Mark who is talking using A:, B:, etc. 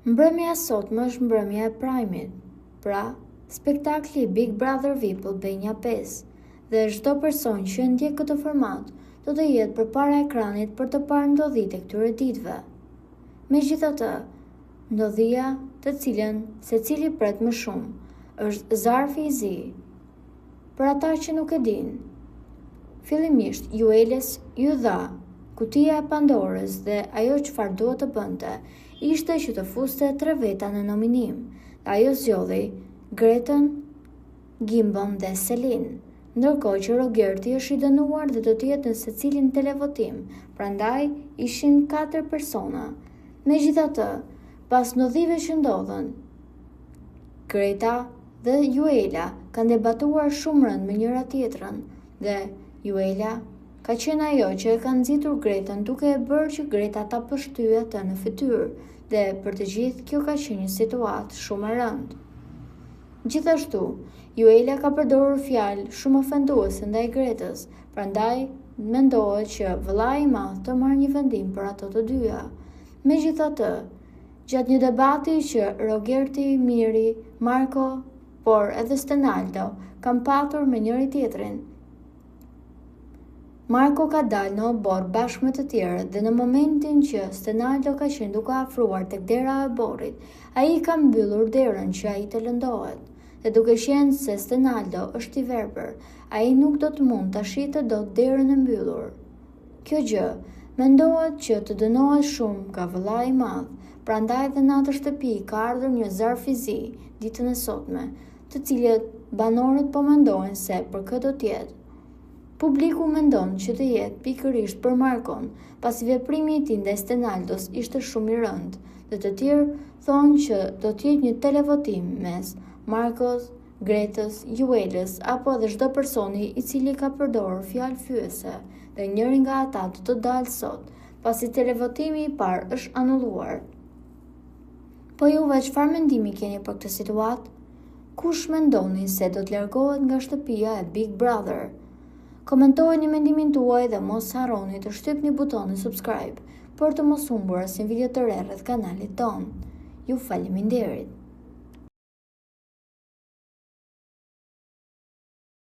A: Mbrëmja sotme është mbrëmja e Prime-it, pra spektakli Big Brother VIP Albania 5, dhe çdo person që ndjek këtë format do të jetë përpara ekranit për të parë ndodhitë e këtyre ditëve. Megjithatë, ndodhia të cilën secili pret më shumë është zarfi i zi. Për ata që nuk e dinë, fillimisht Jueles ju dha kutia e Pandorës dhe ajo çfarë duhet të bënte ishte që të fuste 3 veta në nominim, dhe ajo zgjodhi Gretën, Gimbon dhe Selin, ndërkohë që Rogerti është i dënuar dhe do të jetë në secilin televotim, prandaj ishin 4 persona. Megjithatë, pas ndodhive që ndodhen, Greta dhe Juela kanë debatuar shumë rënd me njëra tjetrën dhe Juela ka qenë ajo që e ka nxitur Gretën duke e bërë që Greta ta pështyë atë në fytyrë dhe për të gjithë kjo ka qenë një situatë shumë e rëndë. Gjithashtu, Juela ka përdorur fjalë shumë ofenduese ndaj Gretës, prandaj mendohet që vëllai i madh të marrë një vendim për ato të dyja. Megjithatë, gjatë një debati që Rogerti, Miri, Marko, por edhe Stenaldo kanë patur me njëri tjetrin, Marko ka dalë në obor bashkë me të tjerët dhe në momentin që Stenaldo ka qenë duke afruar tek dera e oborit, ai ka mbyllur derën që ai të lëndohet. Dhe duke qenë se Stenaldo është i verbër, ai nuk do të mund ta shitë dot derën e mbyllur. Kjo gjë mendohet që të dënohet shumë nga vëllai i madh, prandaj dhe në atë shtëpi ka ardhur një zarf i zi ditën e sotme, të cilët banorët po mendojnë se për kë do të jetë. Publiku mendon që të jetë pikërisht për Markon, pasi veprimi i tij ndaj Stenaldos ishte shumë i rëndë, dhe të tjerë thonë që do të jetë një televotim mes Markos, Gretës, Juelës apo edhe çdo personi i cili ka përdorur fjalë fyese, dhe njëri nga ata do të dalë sot, pasi televotimi i parë është anulluar. Po juve çfarë mendimi keni për këtë situatë? Kush mendoni se do të largohet nga shtëpia e Big Brother? Komentojeni mendimin tuaj dhe mos harroni të shtypni butonin subscribe për të mos humbur asnjë video të re rreth kanalit ton. Ju faleminderit.